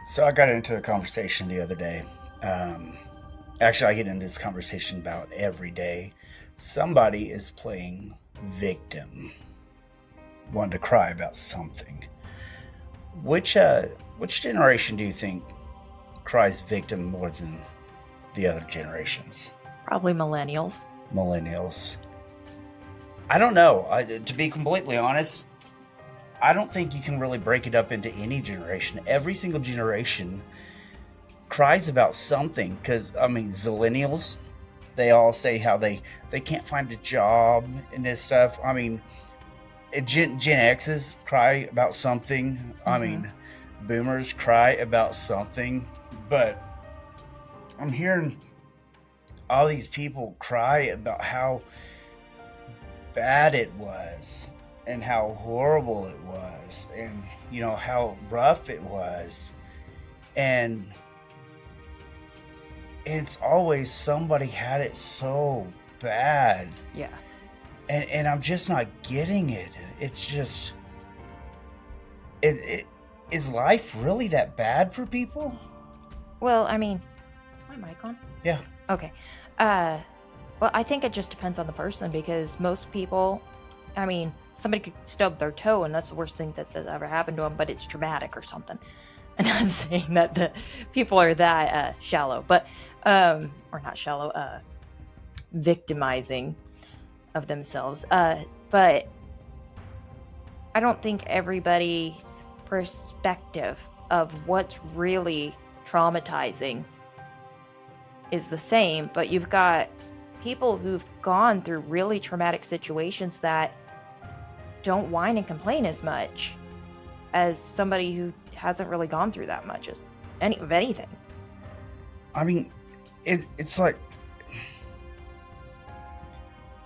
So I got into a conversation the other day. Um, Actually, I get into this conversation about every day. Somebody is playing victim, wanting to cry about something. Which which generation do you think cries victim more than the other generations? Probably millennials. Millennials. I don't know. To be completely honest, I don't think you can really break it up into any generation. Every single generation cries about something because I mean, zillennials, they all say how they can't find a job and this stuff. I mean, Gen X's cry about something. I Hmm. mean, boomers cry about something. But I'm hearing all these people cry about how bad it was and how horrible it was and how rough it was. And it's always somebody had it so bad, Yeah. and I'm just not getting it. It's just it is life really that bad for people? Well, I mean, is my mic on? Yeah. Okay. Uh, well, I think it just depends on the person because most people, I mean, somebody could stub their toe and that's the worst thing that's ever happened to them, but it's traumatic or something. I'm not saying that the people are that shallow, but or not shallow, victimizing of themselves. But I don't think everybody's perspective of what's really traumatizing is the same, but you've got people who've gone through really traumatic situations that don't whine and complain as much as somebody who hasn't really gone through that much as of anything. I mean, it's like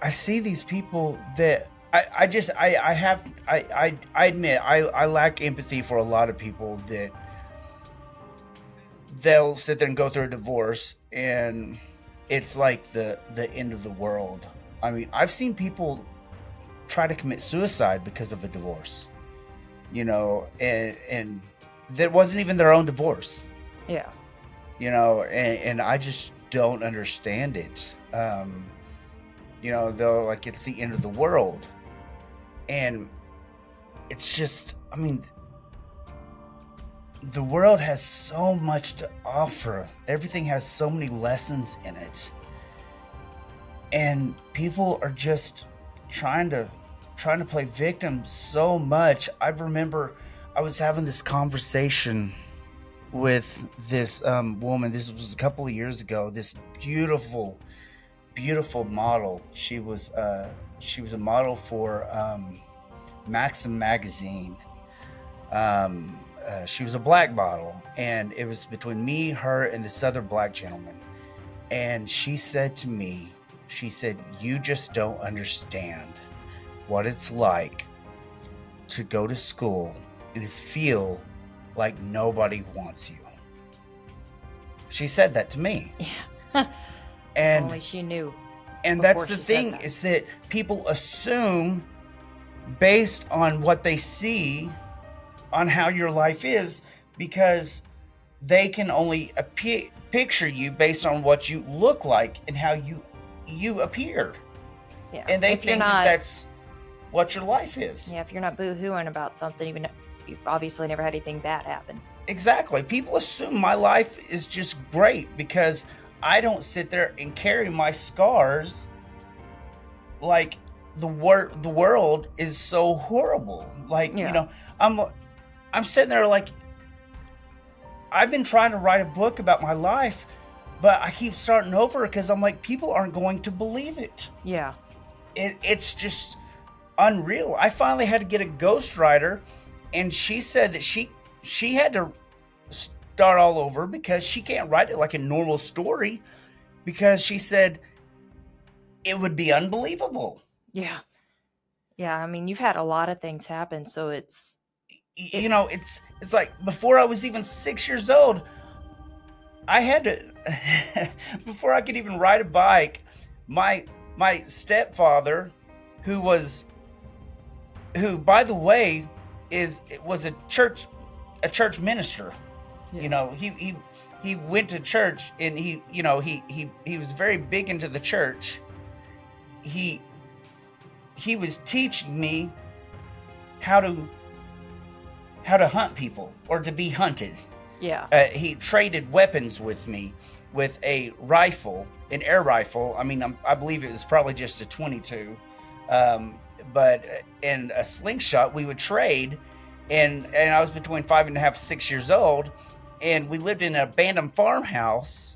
I see these people that I just I have I admit I lack empathy for a lot of people that they'll sit there and go through a divorce and it's like the end of the world. I mean, I've seen people try to commit suicide because of a divorce, and that wasn't even their own divorce, Yeah. and I just don't understand it. Though, like, it's the end of the world, and it's just, I mean, the world has so much to offer. Everything has so many lessons in it. And people are just trying to play victim so much. I remember I was having this conversation with this woman. This was a couple of years ago. This beautiful, beautiful model. She was a model for Maxim magazine. She was a black model, and it was between me, her, and this other black gentleman. And she said to me, she said, "You just don't understand what it's like to go to school and feel like nobody wants you." She said that to me. Yeah. If And only she knew that's before the she said thing, that. is that people assume, based on what they see on how your life is, because they can only picture you based on what you look like and how you appear, Yeah. and they If you're think that not, that's what your life is. yeah, if you're not boo-hooing about something, even you've obviously never had anything bad happen. Exactly. People assume my life is just great because I don't sit there and carry my scars like the world is so horrible. Like, Yeah. I'm sitting there like, I've been trying to write a book about my life, but I keep starting over because I'm like, people aren't going to believe it. Yeah. It's just unreal. I finally had to get a ghostwriter, and she said that she had to start all over because she can't write it like a normal story, because she said it would be unbelievable. Yeah. Yeah, I mean, you've had a lot of things happen, so it It's like, before I was even 6 years old, I had to before I could even ride a bike, my stepfather, who was who by the way is was a church minister. You know, he went to church, and he was very big into the church. He was teaching me how to hunt people, or to be hunted. Yeah. He traded weapons with me, with a rifle, an air rifle. I mean, I believe it was probably just a 22, but and a slingshot. We would trade, and I was between 5.5, 6 years old, and we lived in an abandoned farmhouse,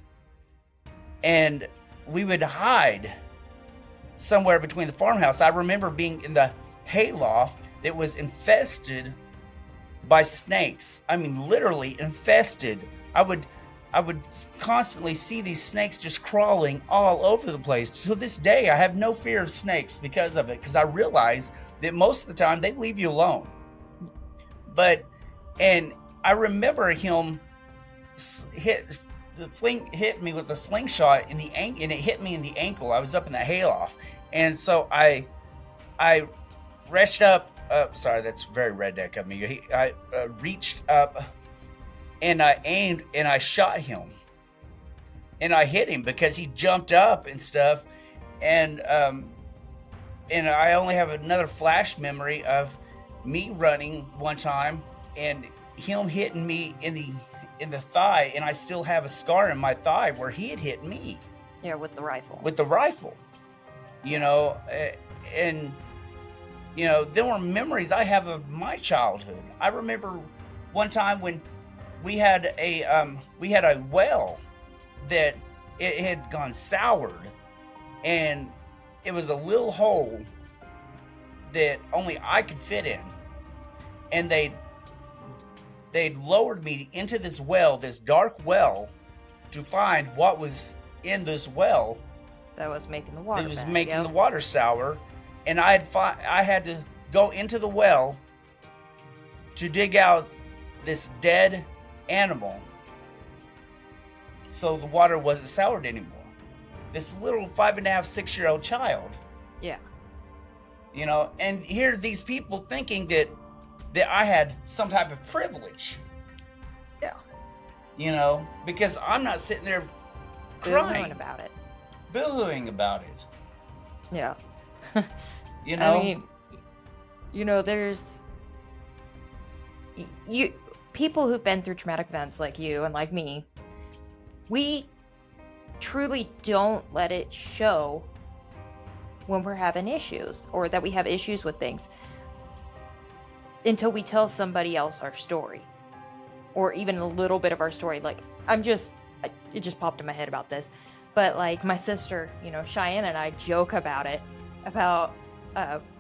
and we would hide somewhere between the farmhouse. I remember being in the hayloft that was infested by snakes. I mean, literally infested. I would constantly see these snakes just crawling all over the place. To this day, I have no fear of snakes because of it, because I realize that most of the time they leave you alone. And I remember him hit me with a slingshot in the ankle, and it hit me in the ankle. I was up in the hayloft, and so I reached up. Sorry, that's very redneck of me. I reached up, and I aimed, and I shot him, and I hit him because he jumped up and stuff, and I only have another flash memory of me running one time and him hitting me in the thigh, and I still have a scar in my thigh where he had hit me. Yeah, with the rifle. With the rifle, and there were memories I have of my childhood. I remember one time when we had a well that it had gone soured, and it was a little hole that only I could fit in, and they'd lowered me into this well, this dark well, to find what was in this well that was making the water. That was making the water sour, and I had to go into the well to dig out this dead animal, so the water wasn't soured anymore. This little 5.5, 6-year-old child. Yeah. And here are these people thinking that I had some type of privilege. Yeah. Because I'm not sitting there crying boo-hooing about it. Boo-hooing about it. Yeah. I mean, there's people who've been through traumatic events like you and like me, we truly don't let it show when we're having issues, or that we have issues with things, until we tell somebody else our story, or even a little bit of our story. Like, it just popped in my head about this, but like my sister, Cheyenne, and I joke about it, about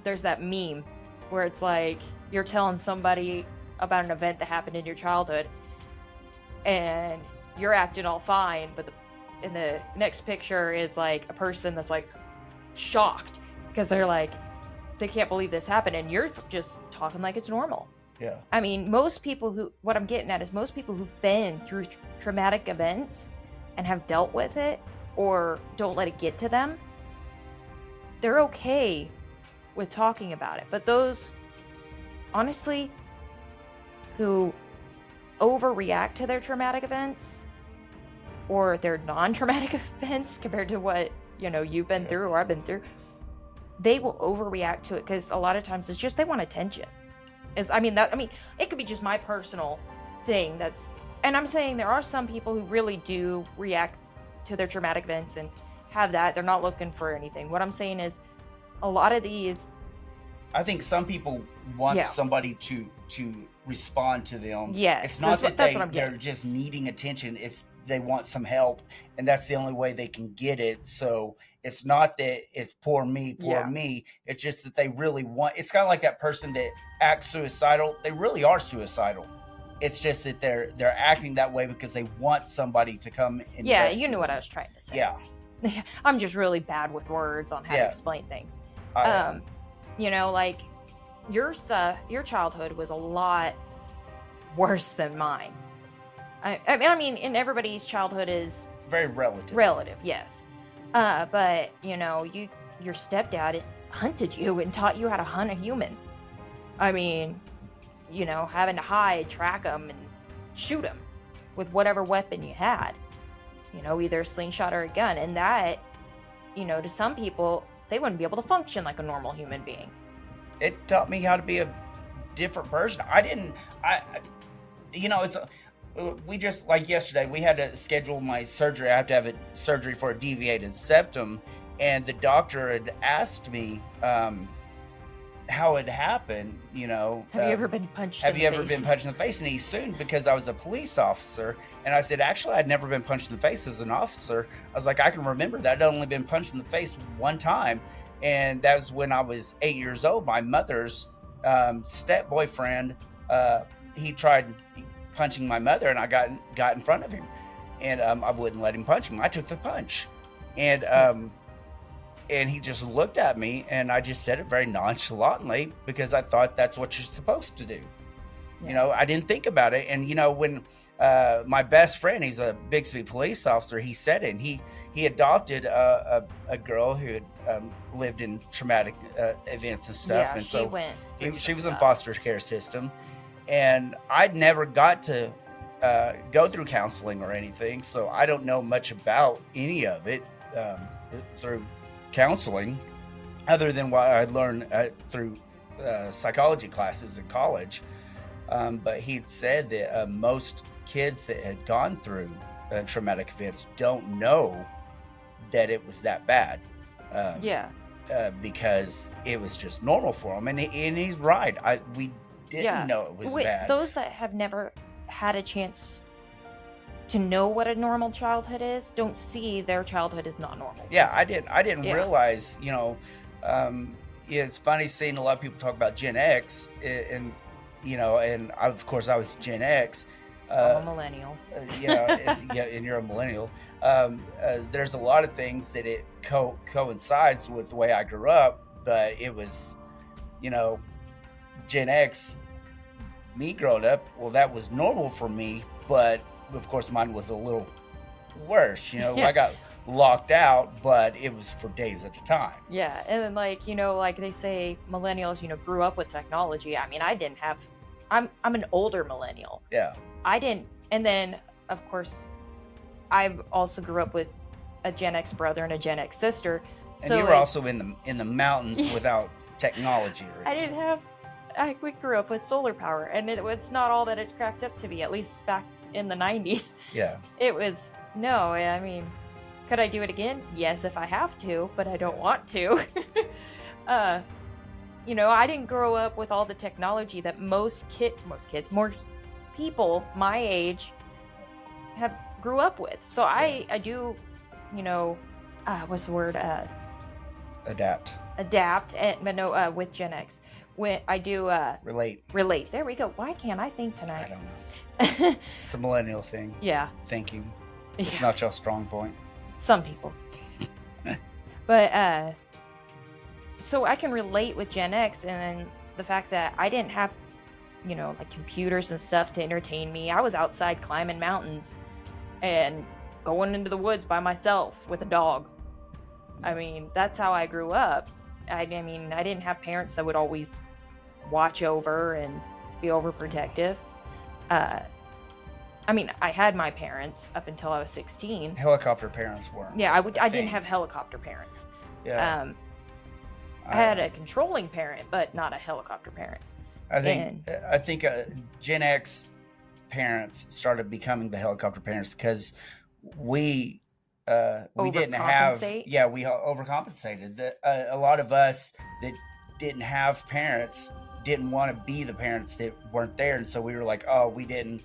there's that meme where it's like you're telling somebody about an event that happened in your childhood, and you're acting all fine, but in the next picture is like a person that's like shocked because they're like, they can't believe this happened, and you're just talking like it's normal. Yeah. I mean, what I'm getting at is most people who've been through traumatic events and have dealt with it, or don't let it get to them, they're okay with talking about it. But those, honestly, who overreact to their traumatic events, or their non-traumatic events compared to what, you've been through or I've been through, they will overreact to it because a lot of times it's just they want attention. It could be just my personal thing and I'm saying there are some people who really do react to their traumatic events and have that. They're not looking for anything. What I'm saying is a lot of these, I think some people want somebody to respond to them. Yes. It's not that they're just needing attention. It's they want some help, and that's the only way they can get it. So it's not that it's poor me. It's just that they really want. It's kind of like that person that acts suicidal. They really are suicidal. It's just that they're acting that way because they want somebody to come and rescue. You knew what I was trying to say. Yeah. I'm just really bad with words on how to explain things. Like your childhood was a lot worse than mine. I mean, and everybody's childhood is very relative. Relative, yes. But your stepdad hunted you and taught you how to hunt a human. I mean, having to hide, track them, and shoot them. with whatever weapon you had, either a slingshot or a gun. And that, to some people, they wouldn't be able to function like a normal human being. It taught me how to be a different person. It's we just, like yesterday, we had to schedule my surgery. I have to have surgery for a deviated septum, and the doctor had asked me how it happened. Have you ever been punched have in you the ever face? been punched in the face? And he assumed because I was a police officer, and I said, actually, I'd never been punched in the face as an officer. I was like, I can remember that I'd only been punched in the face one time, and that was when I was 8 years old. My mother's step boyfriend, he tried punching my mother, and I got in front of him, and I wouldn't let him punch him. I took the punch, and he just looked at me, and I just said it very nonchalantly because I thought that's what you're supposed to do. Yeah. I didn't think about it. And when my best friend, he's a Bixby police officer, he said it, and he adopted a girl who had lived in traumatic events and stuff. Yeah, and she so went through she was some in stuff. foster care system, and I'd never got to go through counseling or anything, so I don't know much about any of it through counseling, other than what I learned through psychology classes in college. But he'd said that most kids that had gone through traumatic events don't know that it was that bad. Because it was just normal for them, and he's right. We didn't know it was bad. Those that have never had a chance to know what a normal childhood is don't see their childhood as not normal. Yeah, I didn't realize. It's funny seeing a lot of people talk about Gen X, and of course I was Gen X. I'm a millennial. And you're a millennial. There's a lot of things that it coincides with the way I grew up, but it was, Gen X, me growing up, well, that was normal for me, but of course mine was a little worse. I got locked out, but it was for days at a time. Yeah, and then like they say millennials, grew up with technology. I mean, I didn't have. I'm an older millennial. Yeah. I didn't, and then of course, I also grew up with a Gen X brother and a Gen X sister. And you were also in the mountains without technology. Or I didn't have. We grew up with solar power, and it's not all that it's cracked up to be. At least back in the 90s. Yeah. It was no. I mean, could I do it again? Yes, if I have to, but I don't want to. I didn't grow up with all the technology that most people my age have grew up with. So I do, what's the word? Adapt. But no, with Gen X. When I do relate. There we go. Why can't I think tonight? I don't know. It's a millennial thing. Yeah. Thinking. It's not your strong point. Some people's. But so I can relate with Gen X, and the fact that I didn't have, like computers and stuff to entertain me. I was outside climbing mountains and going into the woods by myself with a dog. I mean, that's how I grew up. I didn't have parents that would always watch over and be overprotective. I had my parents up until I was 16. Helicopter parents weren't. Yeah, I didn't have helicopter parents. Yeah. I had a controlling parent, but not a helicopter parent. I think Gen X parents started becoming the helicopter parents because we didn't have. Yeah, we overcompensated. A lot of us that didn't have parents didn't want to be the parents that weren't there, and so we were like, oh, we didn't,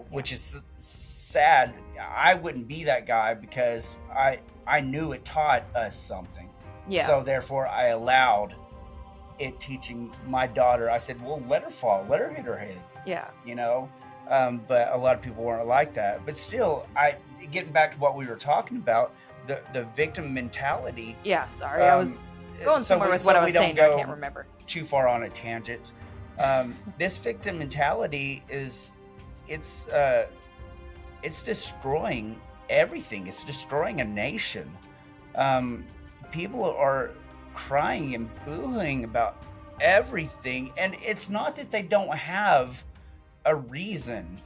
which is sad. I wouldn't be that guy because I knew it taught us something. Yeah. So therefore, I allowed it teaching my daughter. I said, well, let her fall, let her hit her head. Yeah. But a lot of people weren't like that. But still, getting back to what we were talking about, the victim mentality. Yeah, sorry, I was going somewhere with what I was saying. I can't remember. Too far on a tangent. This victim mentality it's destroying everything. It's destroying a nation. People are crying and boohooing about everything, and it's not that they don't have a reason.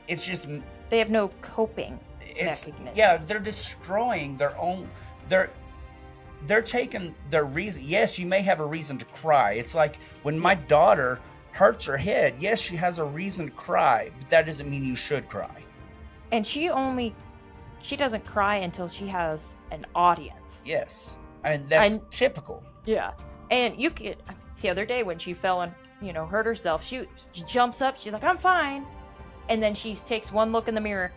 it's just They have no coping it's mechanisms. yeah, they're destroying their own. They're taking their reason. Yes, you may have a reason to cry. It's like when my daughter hurts her head. Yes, she has a reason to cry, but that doesn't mean you should cry. And she doesn't cry until she has an audience. Yes, I mean that's typical. Yeah. And you could, the other day when she fell and, hurt herself, she jumps up, she's like, I'm fine. And then she takes one look in the mirror,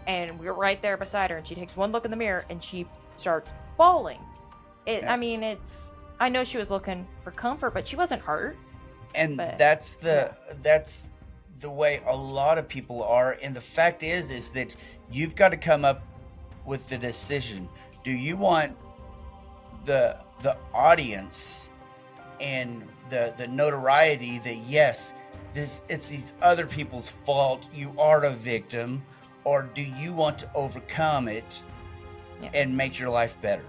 and we're right there beside her, and she takes one look in the mirror and she starts bawling. I mean, I know she was looking for comfort, but she wasn't hurt. And that's the way a lot of people are. And the fact is that you've got to come up with the decision. Do you want the audience and the notoriety that yes, it's these other people's fault, you are a victim, or do you want to overcome it and make your life better?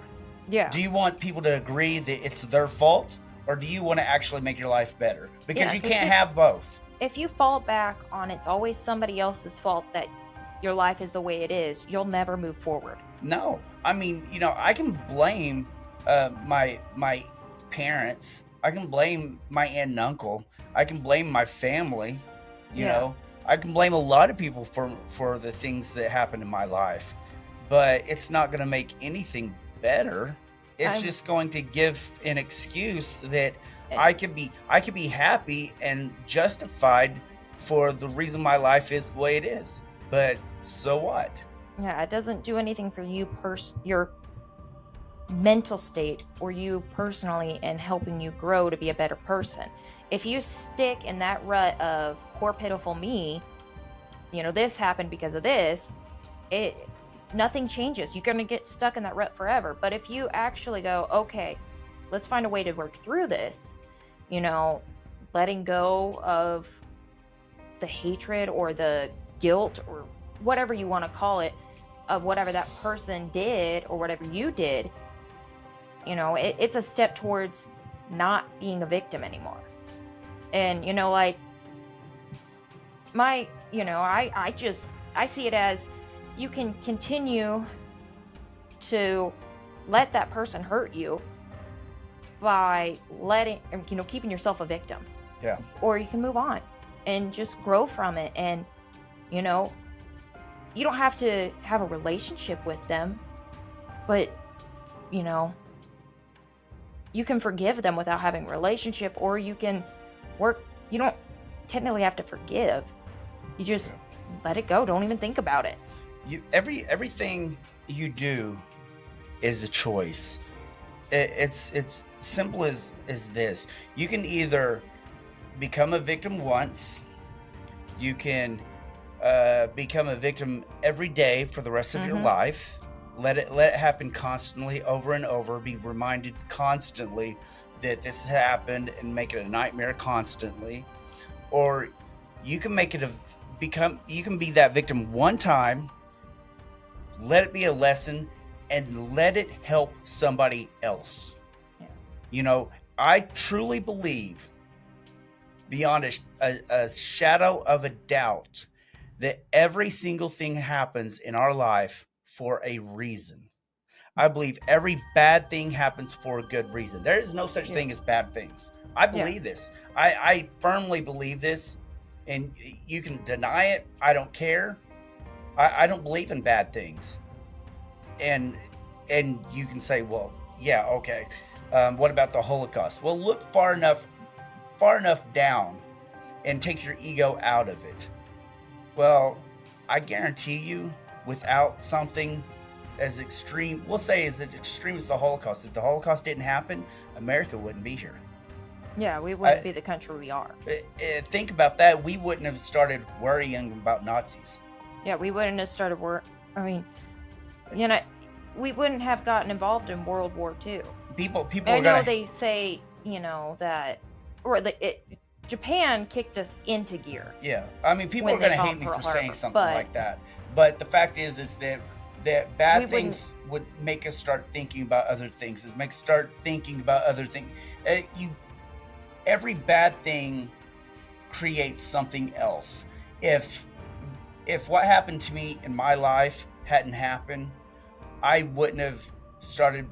Yeah. Do you want people to agree that it's their fault, or do you want to actually make your life better? Because you can't have both. If you fall back on it's always somebody else's fault that your life is the way it is, you'll never move forward. No. I mean, I can blame my parents. I can blame my aunt and uncle. I can blame my family. You know, I can blame a lot of people for the things that happened in my life. But it's not going to make anything better. It's just going to give an excuse that I could be happy and justified for the reason my life is the way it is. But so what? Yeah, it doesn't do anything for you your mental state or you personally and helping you grow to be a better person. If you stick in that rut of poor pitiful me, this happened because of this, nothing changes. You're going to get stuck in that rut forever. But if you actually go, okay, let's find a way to work through this, letting go of the hatred or the guilt or whatever you want to call it, of whatever that person did or whatever you did, it's a step towards not being a victim anymore. And, like I see it as you can continue to let that person hurt you by keeping yourself a victim. Yeah. Or you can move on and just grow from it. And, you don't have to have a relationship with them, but, you can forgive them without having a relationship, or you can work. You don't technically have to forgive. You just let it go. Don't even think about it. Everything you do is a choice. It's simple as this. You can either become a victim once. You can become a victim every day for the rest of your life. Let it happen constantly, over and over. Be reminded constantly that this has happened and make it a nightmare constantly. Or you can make it you can be that victim one time, let it be a lesson, and let it help somebody else. Yeah. I truly believe, beyond a shadow of a doubt, that every single thing happens in our life for a reason. I believe every bad thing happens for a good reason. There is no such thing as bad things. I believe this. I firmly believe this, and you can deny it. I don't care. I don't believe in bad things. And you can say, well, yeah, okay. What about the Holocaust? Well, look far enough down and take your ego out of it. Well, I guarantee you, without something as extreme, we'll say as extreme as the Holocaust, if the Holocaust didn't happen, America wouldn't be here. Yeah, we wouldn't be the country we are. Think about that. We wouldn't have started worrying about Nazis. Yeah, we wouldn't have started we wouldn't have gotten involved in World War II. People I know they say, that, Japan kicked us into gear. Yeah, I mean, people are going to hate me for saying something like that. But the fact is that bad things would make us start thinking about other things. It makes us start thinking about other things. Every bad thing creates something else. If if what happened to me in my life hadn't happened, I wouldn't have started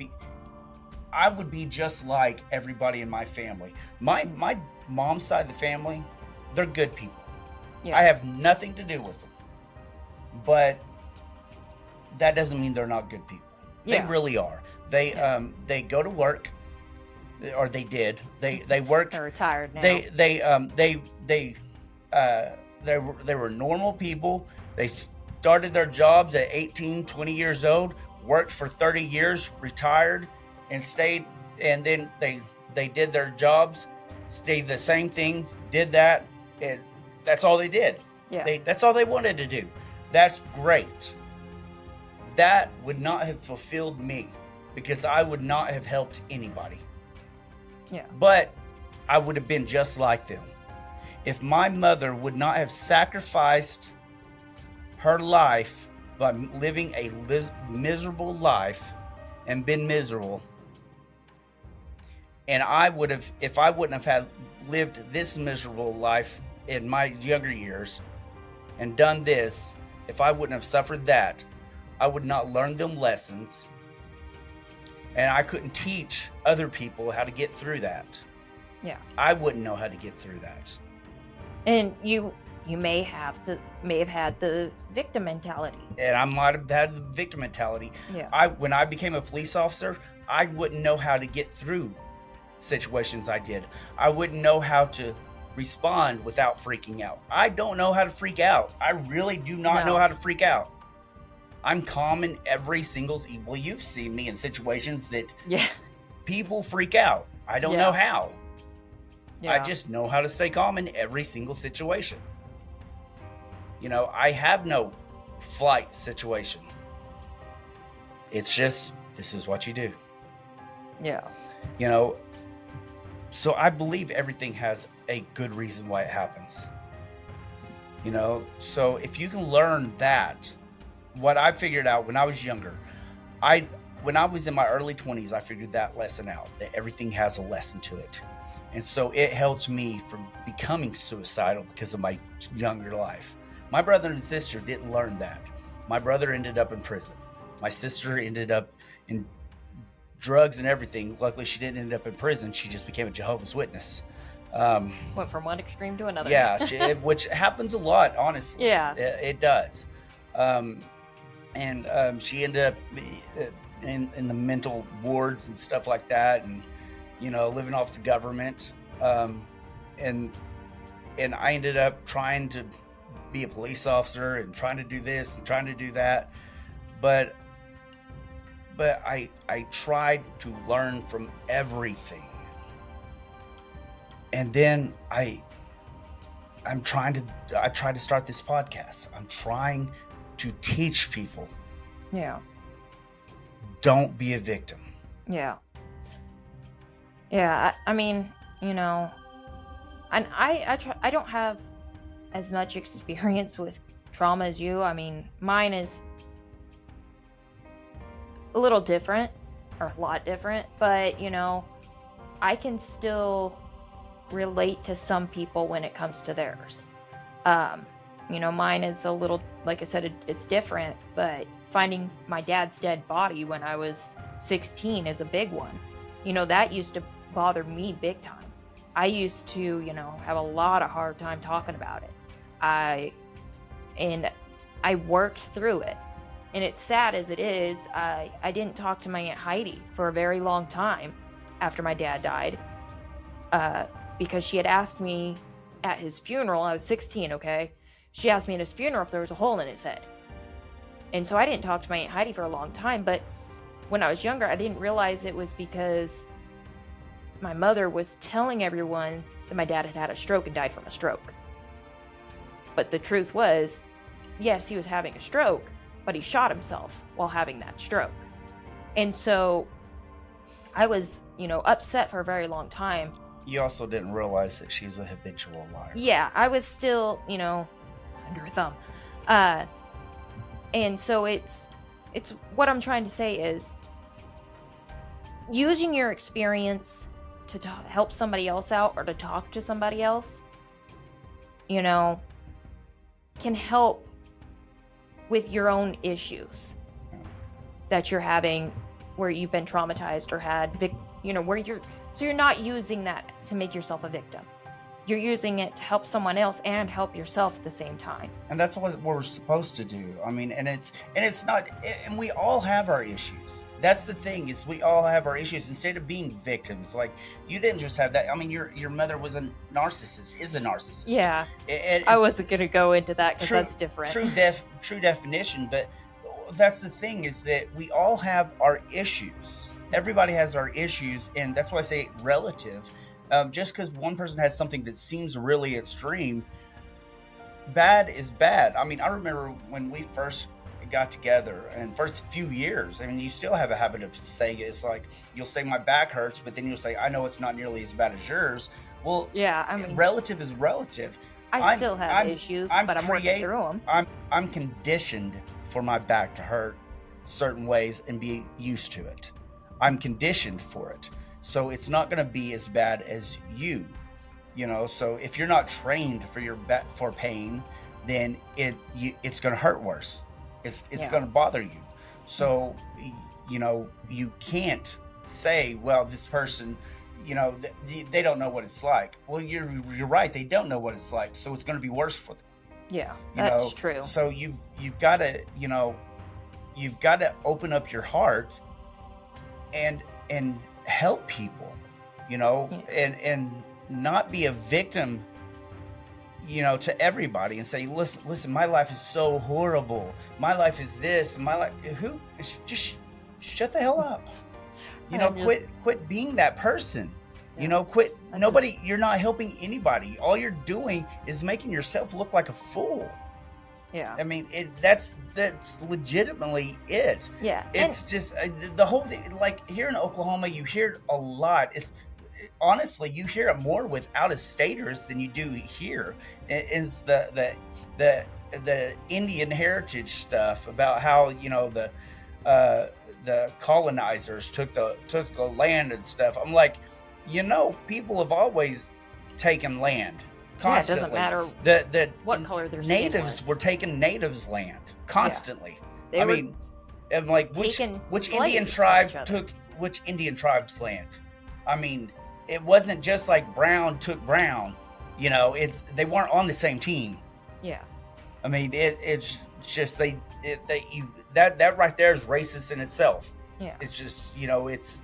I would be just like everybody in my family. My mom's side of the family, they're good people. Yeah. I have nothing to do with them. But that doesn't mean they're not good people. Yeah. They really are. They go to work, or they did. They worked. They're retired now. They were normal people. They started their jobs at 18, 20 years old, worked for 30 years, retired, and stayed. And then they did their jobs, stayed the same thing, did that, and that's all they did. Yeah. That's all they wanted to do. That's great. That would not have fulfilled me because I would not have helped anybody. Yeah. But I would have been just like them. If my mother would not have sacrificed her life by living a miserable life and been miserable, and if I wouldn't have had lived this miserable life in my younger years and done this, if I wouldn't have suffered that, I would not learn them lessons, and I couldn't teach other people how to get through that. Yeah. I wouldn't know how to get through that. And you may have had the victim mentality. And I might have had the victim mentality. Yeah. When I became a police officer, I wouldn't know how to get through situations I did. I wouldn't know how to respond without freaking out. I don't know how to freak out. I really do not know how to freak out. I'm calm in every single... Well, you've seen me in situations that people freak out. I don't know how. Yeah. I just know how to stay calm in every single situation. You know, I have no flight situation. It's just, this is what you do. Yeah. You know, so I believe everything has a good reason why it happens. You know, so if you can learn that, what I figured out when I was younger, when I was in my early 20s, I figured that lesson out, that everything has a lesson to it. And so it helped me from becoming suicidal because of my younger life. My brother and sister didn't learn that. My brother ended up in prison. My sister ended up in drugs and everything. Luckily, she didn't end up in prison. She just became a Jehovah's Witness. Went from one extreme to another. Yeah, which happens a lot, honestly. Yeah. It does. And she ended up in the mental wards and stuff like that, and you know, living off the government. And I ended up trying to be a police officer and trying to do this and trying to do that, but I tried to learn from everything, and then I tried to start this podcast. I'm trying to teach people. Yeah. Don't be a victim. Yeah. Yeah. I mean, you know, and I don't have as much experience with trauma as you. I mean, mine is a little different, or a lot different, but you know, I can still relate to some people when it comes to theirs. You know, mine is a little, like I said, it's different, but finding my dad's dead body when I was 16 is a big one. You know, that used to bother me big time. I used to, you know, have a lot of hard time talking about it. I worked through it. And it's sad as it is, I didn't talk to my Aunt Heidi for a very long time after my dad died, because she had asked me at his funeral. I was 16, okay? She asked me at his funeral if there was a hole in his head. And so I didn't talk to my Aunt Heidi for a long time, but when I was younger, I didn't realize it was because my mother was telling everyone that my dad had had a stroke and died from a stroke. But the truth was, yes, he was having a stroke, but he shot himself while having that stroke. And so I was, you know, upset for a very long time. You also didn't realize that she was a habitual liar. Yeah, I was still, you know, under her thumb. And so it's what I'm trying to say is using your experience to help somebody else out or to talk to somebody else, you know, can help with your own issues that you're having, where you've been traumatized or had, where you're not using that to make yourself a victim. You're using it to help someone else and help yourself at the same time. And that's what we're supposed to do. I mean, and it's not, and we all have our issues. That's the thing, is we all have our issues. Instead of being victims, like, you didn't just have that. I mean, your mother was a narcissist, is a narcissist. Yeah. And I wasn't going to go into that because that's different. True definition. But that's the thing, is that we all have our issues. Everybody has our issues. And that's why I say relative. Just because one person has something that seems really extreme, bad is bad. I mean, I remember when we first got together and first few years, I mean, you still have a habit of saying it. It's like, you'll say my back hurts, but then you'll say, I know it's not nearly as bad as yours. Well, yeah, I mean, relative is relative. I still have issues, but I'm working through them. I'm conditioned for my back to hurt certain ways and be used to it. I'm conditioned for it. So it's not going to be as bad as you, so if you're not trained for pain, then it's going to hurt worse. It's going to bother you. So, you can't say, well, this person, they don't know what it's like. Well, you're right. They don't know what it's like. So it's going to be worse for them. Yeah, that's true. So you've got to, you've got to open up your heart and help people, and not be a victim, to everybody, and say, listen, my life is so horrible. My life is this. My life, just shut the hell up. Quit being that person. Quit. You're not helping anybody. All you're doing is making yourself look like a fool. Yeah. I mean, that's legitimately it. Yeah. It's just the whole thing. Like, here in Oklahoma, you hear it a lot. Honestly, you hear it more with out-of-staters than you do here. It's the Indian heritage stuff about how the colonizers took the land and stuff. I'm like, people have always taken land. Constantly. Yeah, it doesn't matter what color their skin was. Natives were taking natives' land constantly. Yeah. I'm like, which Indian tribe took which Indian tribe's land? I mean, it wasn't just like brown took brown. They weren't on the same team. Yeah. I mean, it's just that right there is racist in itself. Yeah. It's just it's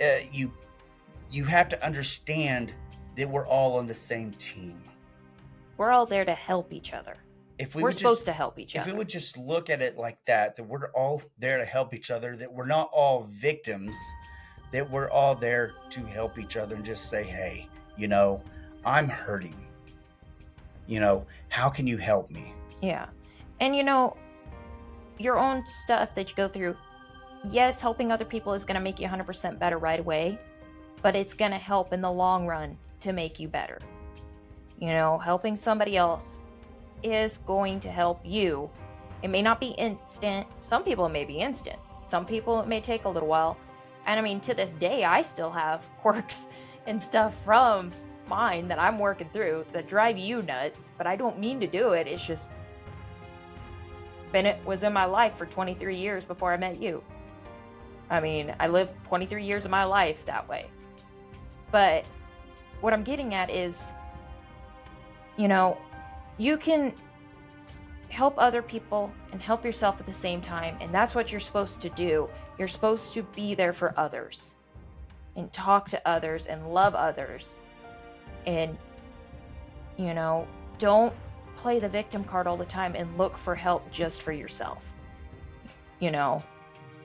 you have to understand that we're all on the same team. We're all there to help each other. We're supposed to help each other. If we would just look at it like that we're all there to help each other, that we're not all victims, that we're all there to help each other and just say, hey, I'm hurting. How can you help me? Yeah. And your own stuff that you go through, yes, helping other people is going to make you 100% better right away, but it's going to help in the long run to make you better. Helping somebody else is going to help you. It may not be instant. Some people it may be instant. Some people it may take a little while. And I mean, to this day, I still have quirks and stuff from mine that I'm working through that drive you nuts, but I don't mean to do it. It's just Bennett was in my life for 23 years before I met you. I mean, I lived 23 years of my life that way. But what I'm getting at is, you can help other people and help yourself at the same time. And that's what you're supposed to do. You're supposed to be there for others and talk to others and love others. And, don't play the victim card all the time and look for help just for yourself.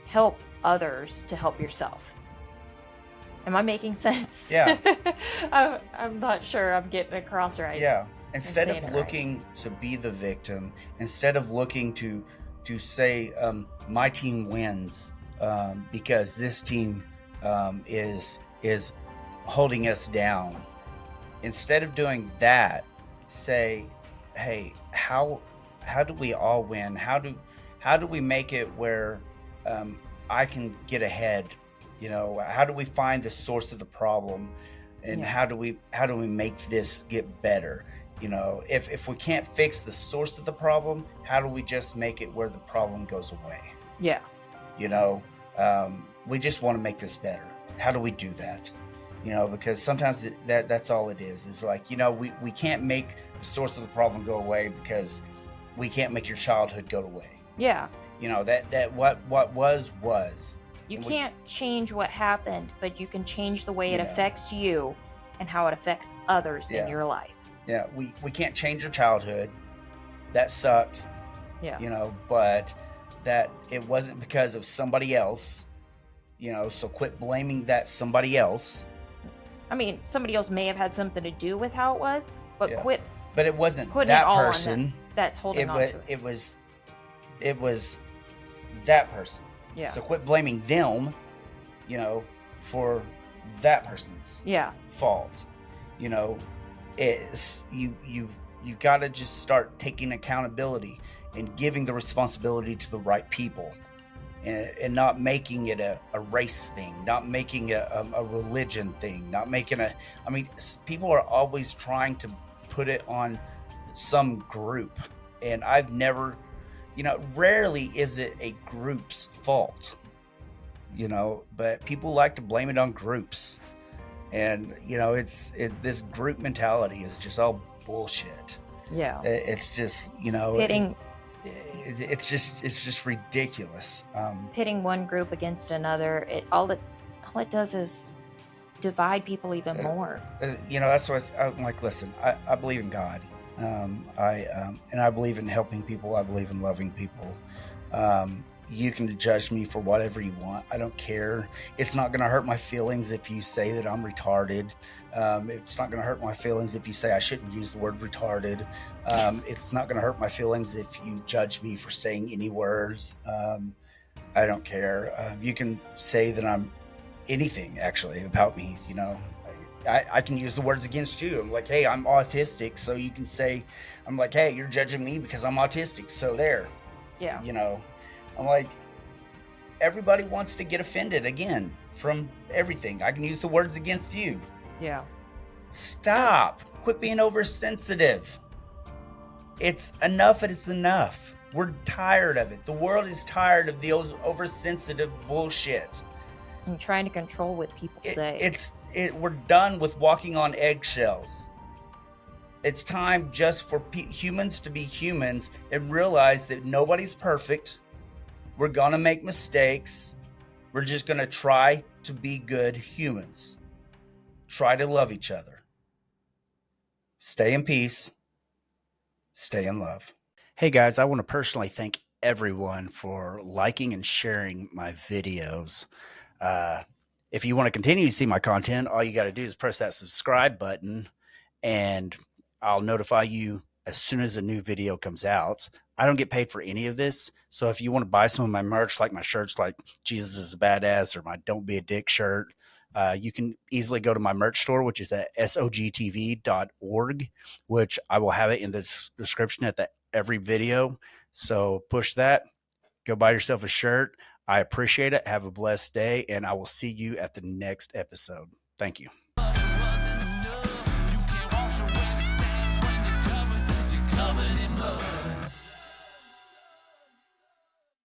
Help others to help yourself. Am I making sense? Yeah. I'm not sure I'm getting across right. Yeah. Instead of looking to be the victim, instead of looking to say, my team wins because this team is holding us down. Instead of doing that, say, hey, how do we all win? How do we make it where I can get ahead? How do we find the source of the problem, and how do we make this get better? If we can't fix the source of the problem, how do we just make it where the problem goes away? Yeah. You know, we just want to make this better. How do we do that? Because sometimes that's all it is like, we can't make the source of the problem go away because we can't make your childhood go away. Yeah. That what was. You And can't change what happened, but you can change the way it You know. affects you and how it affects others Yeah. in your life. Yeah, we can't change your childhood. That sucked. Yeah. But that it wasn't because of somebody else. So quit blaming that somebody else. I mean, somebody else may have had something to do with how it was, but Yeah. quit But it wasn't putting that it all person. on them that's holding It on was to it. it was that person. Yeah. So quit blaming them, for that person's Yeah. fault. It's you got to just start taking accountability and giving the responsibility to the right people, and not making it a race thing, not making it a religion thing, not making people are always trying to put it on some group. And I've never, rarely is it a group's fault, but people like to blame it on groups. And this group mentality is just all bullshit. Yeah. It's just Pitting it's just ridiculous. pitting one group against another, all it does is divide people even more. That's why I'm like, listen, I believe in God. And I believe in helping people. I believe in loving people. You can judge me for whatever you want. I don't care. It's not going to hurt my feelings if you say that I'm retarded. It's not going to hurt my feelings if you say I shouldn't use the word retarded. It's not going to hurt my feelings if you judge me for saying any words. I don't care. You can say that I'm anything actually about me. I can use the words against you. I'm like, hey, I'm autistic. So you can say, I'm like, hey, you're judging me because I'm autistic. So there. Yeah. I'm like, everybody wants to get offended again from everything. I can use the words against you. Yeah. Stop. Quit being oversensitive. It's enough. It's enough. We're tired of it. The world is tired of the oversensitive bullshit. And trying to control what people say. We're done with walking on eggshells. It's time just for humans to be humans and realize that nobody's perfect. We're going to make mistakes. We're just going to try to be good humans. Try to love each other. Stay in peace. Stay in love. Hey guys, I want to personally thank everyone for liking and sharing my videos. If you want to continue to see my content, all you got to do is press that subscribe button and I'll notify you as soon as a new video comes out. I don't get paid for any of this. So if you want to buy some of my merch, like my shirts, like Jesus is a Badass or my Don't Be a Dick shirt, you can easily go to my merch store, which is at sogtv.org, which I will have it in the description at every video. So push that. Go buy yourself a shirt. I appreciate it. Have a blessed day, and I will see you at the next episode. Thank you.